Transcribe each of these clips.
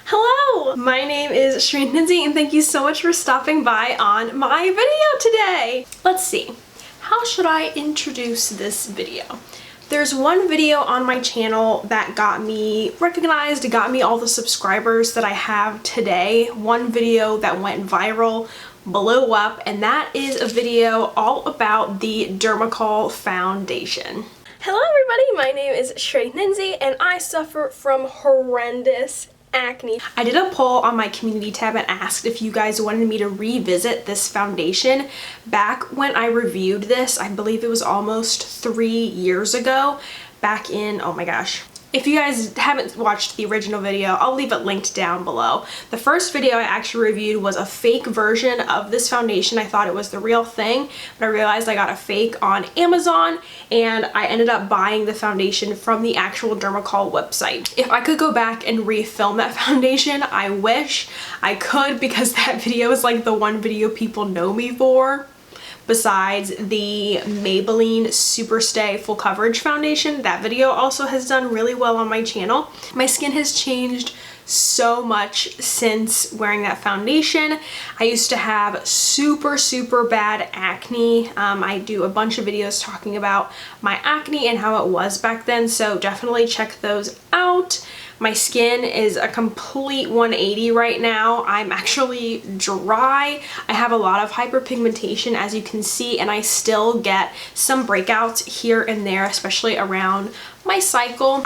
Hello! My name is Shweihninzy and thank you so much for stopping by on my video today. Let's see, how should I introduce this video? There's one video on my channel that got me recognized, got me all the subscribers that I have today. One video that went viral, blew up, and that is a video all about the Dermacol Foundation. Hello everybody, my name is Shweihninzy and I suffer from horrendous acne. I did a poll on my community tab and asked if you guys wanted me to revisit this foundation. Back when I reviewed this, I believe it was almost 3 years ago, back in, oh my gosh. If you guys haven't watched the original video, I'll leave it linked down below. The first video I actually reviewed was a fake version of this foundation. I thought it was the real thing, but I realized I got a fake on Amazon and I ended up buying the foundation from the actual Dermacol website. If I could go back and refilm that foundation, I wish I could, because that video is like the one video people know me for. Besides the Maybelline SuperStay Full Coverage Foundation, that video also has done really well on my channel. My skin has changed so much since wearing that foundation. I used to have super bad acne. I do a bunch of videos talking about my acne and how it was back then, so definitely check those out. My skin is a complete 180 right now. I'm actually dry. I have a lot of hyperpigmentation, as you can see, and I still get some breakouts here and there, especially around my cycle.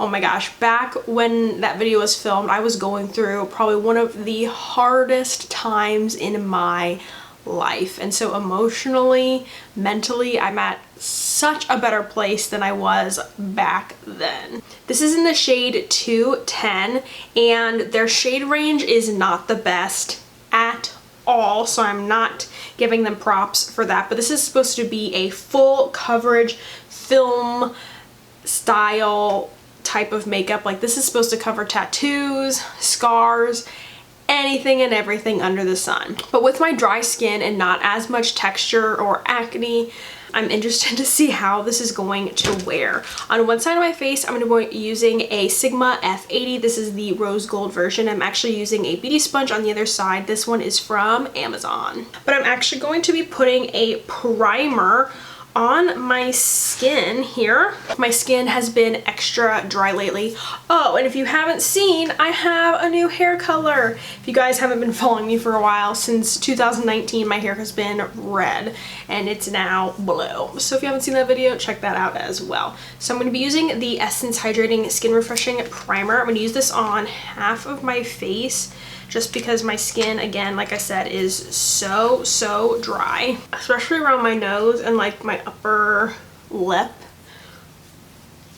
Oh my gosh, back when that video was filmed, I was going through probably one of the hardest times in my life, and so emotionally, mentally, I'm at such a better place than I was back then. This is in the shade 210 and their shade range is not the best at all, so I'm not giving them props for that, but this is supposed to be a full coverage film style type of makeup. Like, this is supposed to cover tattoos, scars, anything and everything under the sun. But with my dry skin and not as much texture or acne, I'm interested to see how this is going to wear. On one side of my face, I'm going to be using a Sigma F80. This is the rose gold version. I'm actually using a beauty sponge on the other side. This one is from Amazon. But I'm actually going to be putting a primer on my skin here. My skin has been extra dry lately. Oh, and if you haven't seen, I have a new hair color. If you guys haven't been following me for a while, since 2019 my hair has been red and it's now blue. So if you haven't seen that video, check that out as well. So I'm going to be using the Essence Hydrating Skin Refreshing Primer. I'm going to use this on half of my face, just because my skin, again, like I said, is so dry, especially around my nose and like my upper lip.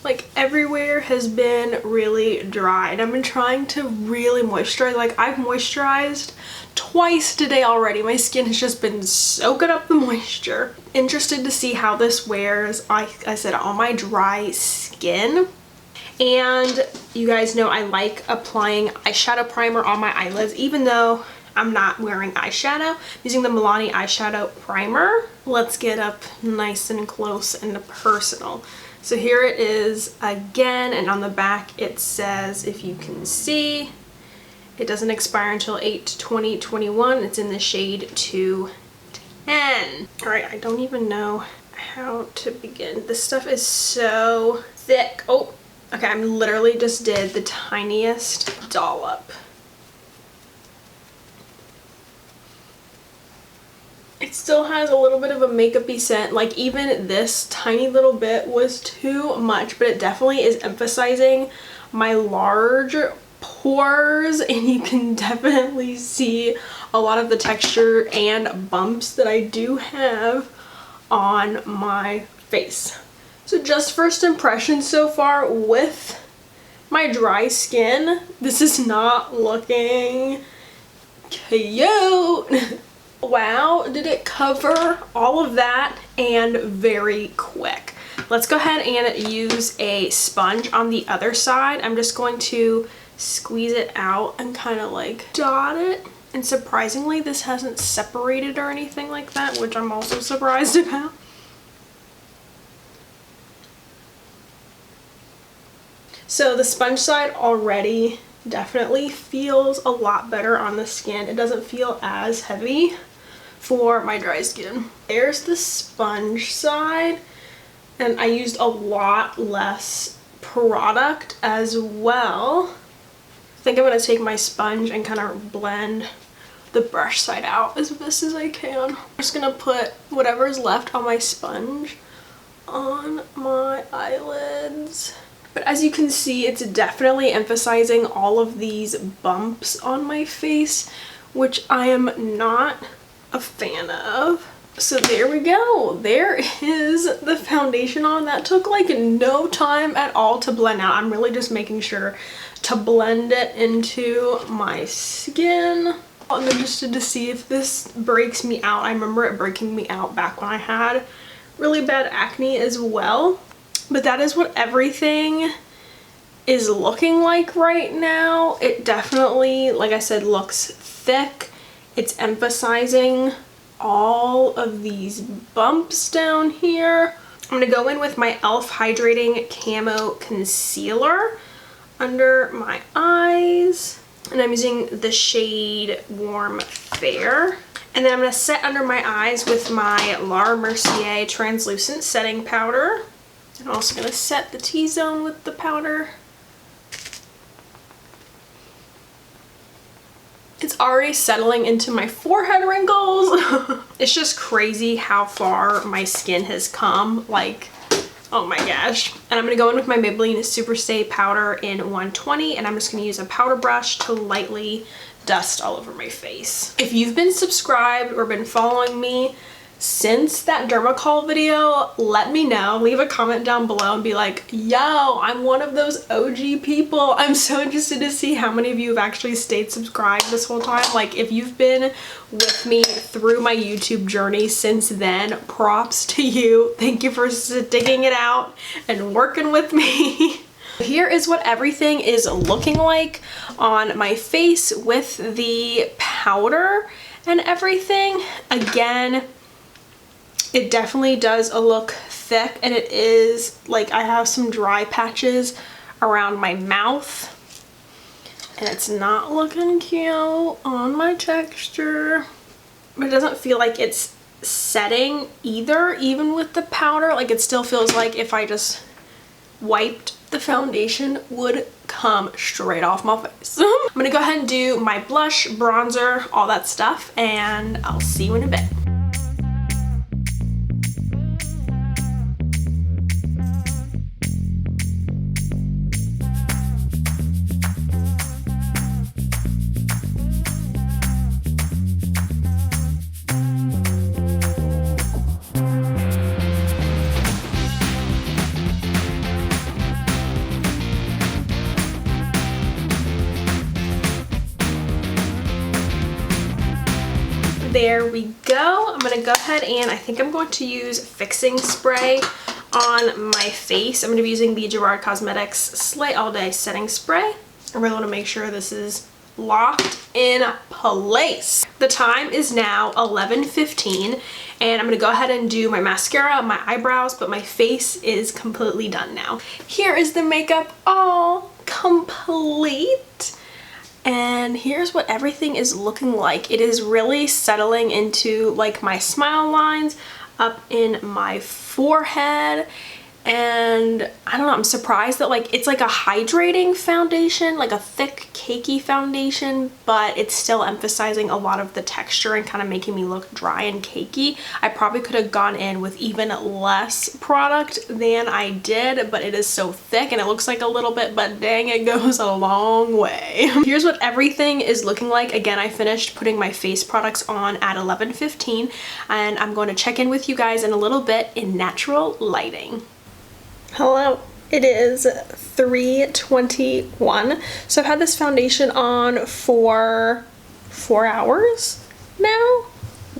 Like, everywhere has been really dry, and I've been trying to really moisturize. Like, I've moisturized twice today already. My skin has just been soaking up the moisture. Interested to see how this wears, like I said, on my dry skin. And you guys know I like applying eyeshadow primer on my eyelids, even though I'm not wearing eyeshadow. I'm using the Milani eyeshadow primer. Let's get up nice and close and personal. So here it is again, and on the back it says, if you can see, it doesn't expire until 8/20/21. It's in the shade 210. Alright, I don't even know how to begin. This stuff is so thick. Oh! Okay, I literally just did the tiniest dollop. It still has a little bit of a makeup-y scent. Like, even this tiny little bit was too much, but it definitely is emphasizing my large pores, and you can definitely see a lot of the texture and bumps that I do have on my face. So just first impressions so far with my dry skin, this is not looking cute. Wow, did it cover all of that, and very quick. Let's go ahead and use a sponge on the other side. I'm just going to squeeze it out and kind of like dot it. And surprisingly, this hasn't separated or anything like that, which I'm also surprised about. So the sponge side already definitely feels a lot better on the skin. It doesn't feel as heavy for my dry skin. There's the sponge side, and I used a lot less product as well. I think I'm going to take my sponge and kind of blend the brush side out as best as I can. I'm just going to put whatever is left on my sponge on my eyelids. But as you can see, it's definitely emphasizing all of these bumps on my face, which I am not a fan of. So there we go. There is the foundation on. That took like no time at all to blend out. I'm really just making sure to blend it into my skin. I'm interested to see if this breaks me out. I remember it breaking me out back when I had really bad acne as well. But that is what everything is looking like right now. It definitely, like I said, looks thick. It's emphasizing all of these bumps down here. I'm going to go in with my e.l.f. Hydrating Camo Concealer under my eyes. And I'm using the shade Warm Fair. And then I'm going to set under my eyes with my Laura Mercier Translucent Setting Powder. I'm also going to set the T-zone with the powder. It's already settling into my forehead wrinkles. It's just crazy how far my skin has come. Like, oh my gosh. And I'm going to go in with my Maybelline SuperStay powder in 120, and I'm just going to use a powder brush to lightly dust all over my face. If you've been subscribed or been following me since that Dermacol video, let me know. Leave a comment down below and be like, yo, I'm one of those OG people. I'm so interested to see how many of you have actually stayed subscribed this whole time. Like, if you've been with me through my YouTube journey since then, props to you. Thank you for sticking it out and working with me. Here is what everything is looking like on my face with the powder and everything. Again, it definitely does look thick, and it is like I have some dry patches around my mouth, and it's not looking cute on my texture. But it doesn't feel like it's setting either, even with the powder. Like, it still feels like if I just wiped, the foundation would come straight off my face. I'm gonna go ahead and do my blush, bronzer, all that stuff, and I'll see you in a bit. There we go. I'm going to go ahead and I think I'm going to use fixing spray on my face. I'm going to be using the Gerard Cosmetics Slay All Day Setting Spray. I really want to make sure this is locked in place. The time is now 11:15, and I'm going to go ahead and do my mascara, my eyebrows, but my face is completely done now. Here is the makeup all complete. And here's what everything is looking like. It is really settling into like my smile lines up in my forehead. And I don't know, I'm surprised that like it's like a hydrating foundation, like a thick cakey foundation, but it's still emphasizing a lot of the texture and kind of making me look dry and cakey. I probably could have gone in with even less product than I did, but it is so thick and it looks like a little bit, but dang, it goes a long way. Here's what everything is looking like. Again, I finished putting my face products on at 11:15, and I'm going to check in with you guys in a little bit in natural lighting. Hello, it is 3:21. So I've had this foundation on for 4 hours now.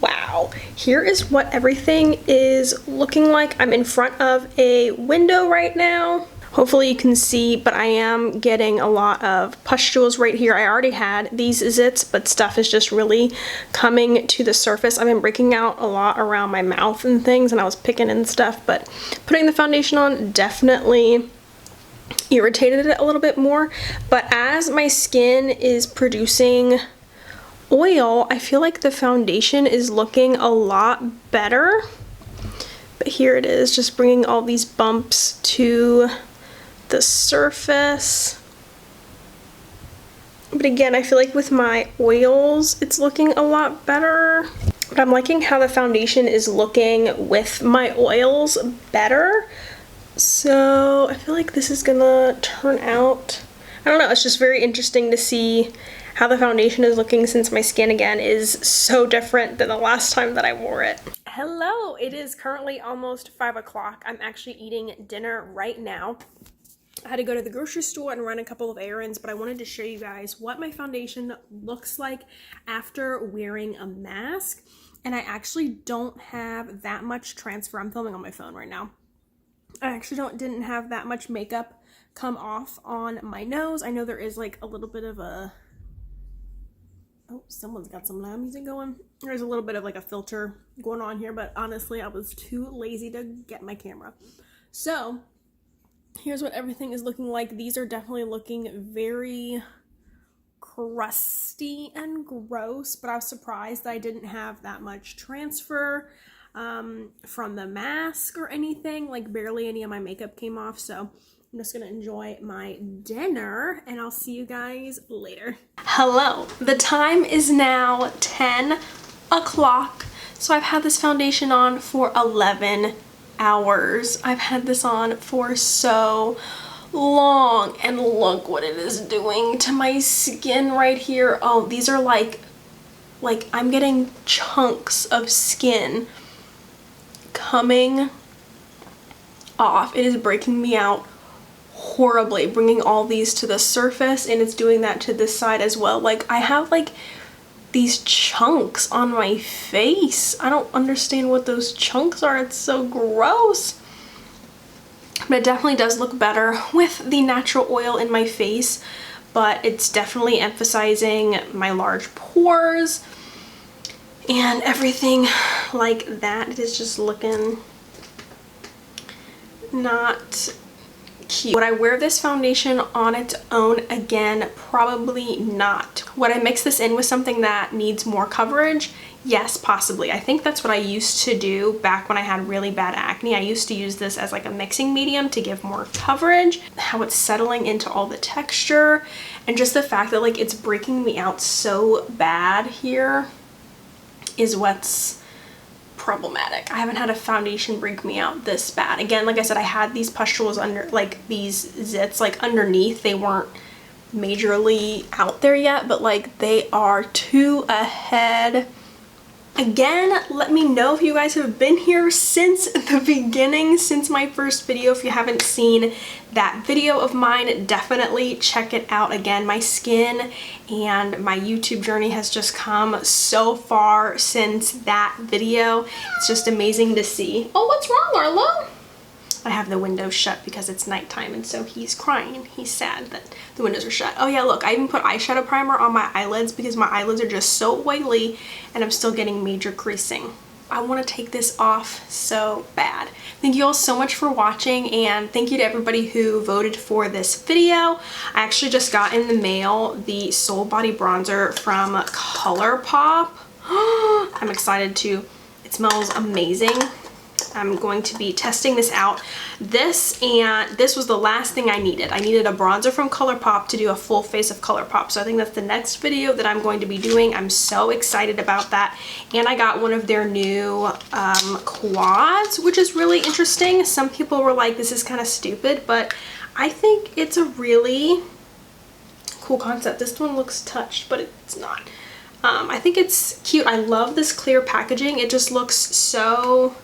Wow. Here is what everything is looking like. I'm in front of a window right now. Hopefully you can see, but I am getting a lot of pustules right here. I already had these zits, but stuff is just really coming to the surface. I've been breaking out a lot around my mouth and things, and I was picking and stuff, but putting the foundation on definitely irritated it a little bit more. But as my skin is producing oil, I feel like the foundation is looking a lot better. But here it is, just bringing all these bumps to the surface. But again, I feel like with my oils, it's looking a lot better. But I'm liking how the foundation is looking with my oils better. So I feel like this is gonna turn out, I don't know, it's just very interesting to see how the foundation is looking since my skin again is so different than the last time that I wore it. Hello, it is currently almost 5 o'clock. I'm actually eating dinner right now. I had to go to the grocery store and run a couple of errands, but I wanted to show you guys what my foundation looks like after wearing a mask. And I actually don't have that much transfer. I'm filming on my phone right now. I actually didn't have that much makeup come off on my nose. I know there is like a little bit of a, oh, someone's got some loud music going. There's a little bit of like a filter going on here, but honestly, I was too lazy to get my camera. So here's what everything is looking like. These are definitely looking very crusty and gross, but I was surprised that I didn't have that much transfer from the mask or anything. Like barely any of my makeup came off, so I'm just gonna enjoy my dinner and I'll see you guys later. Hello, the time is now 10 o'clock. So I've had this foundation on for 11 hours. I've had this on for so long and look what it is doing to my skin right here. Oh, these are like I'm getting chunks of skin coming off. It is breaking me out horribly, bringing all these to the surface, and it's doing that to this side as well. Like I have like these chunks on my face. I don't understand what those chunks are. It's so gross. But it definitely does look better with the natural oil in my face, but it's definitely emphasizing my large pores and everything like that. It is just looking not cute. Would I wear this foundation on its own again? Probably not. Would I mix this in with something that needs more coverage? Yes, possibly. I think that's what I used to do back when I had really bad acne. I used to use this as like a mixing medium to give more coverage. How it's settling into all the texture and just the fact that like it's breaking me out so bad here is what's problematic. I haven't had a foundation break me out this bad. Again, like I said, I had these pustules under, like these zits like underneath. They weren't majorly out there yet, but like they are too ahead. Again, let me know if you guys have been here since the beginning, since my first video. If you haven't seen that video of mine, definitely check it out. Again, my skin and my YouTube journey has just come so far since that video. It's just amazing to see. Oh, what's wrong, Arlo? I have the windows shut because it's nighttime and so he's crying. He's sad that the windows are shut. Oh yeah, look, I even put eyeshadow primer on my eyelids because my eyelids are just so oily and I'm still getting major creasing. I want to take this off so bad. Thank you all so much for watching, and thank you to everybody who voted for this video. I actually just got in the mail the Soul Body Bronzer from ColourPop. I'm excited to, it smells amazing. I'm going to be testing this out. This was the last thing I needed. I needed a bronzer from ColourPop to do a full face of ColourPop. So I think that's the next video that I'm going to be doing. I'm so excited about that. And I got one of their new quads, which is really interesting. Some people were like, this is kind of stupid, but I think it's a really cool concept. This one looks touched, but it's not. I think it's cute. I love this clear packaging. It just looks so,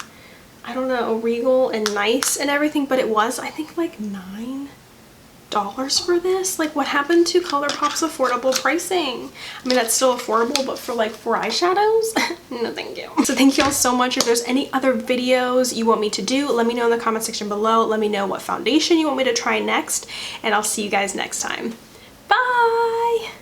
I don't know, regal and nice and everything, but it was, I think, like $9 for this. Like, what happened to ColourPop's affordable pricing? I mean, that's still affordable, but for like 4 eyeshadows? No, thank you. So thank you all so much. If there's any other videos you want me to do, let me know in the comment section below. Let me know what foundation you want me to try next, and I'll see you guys next time.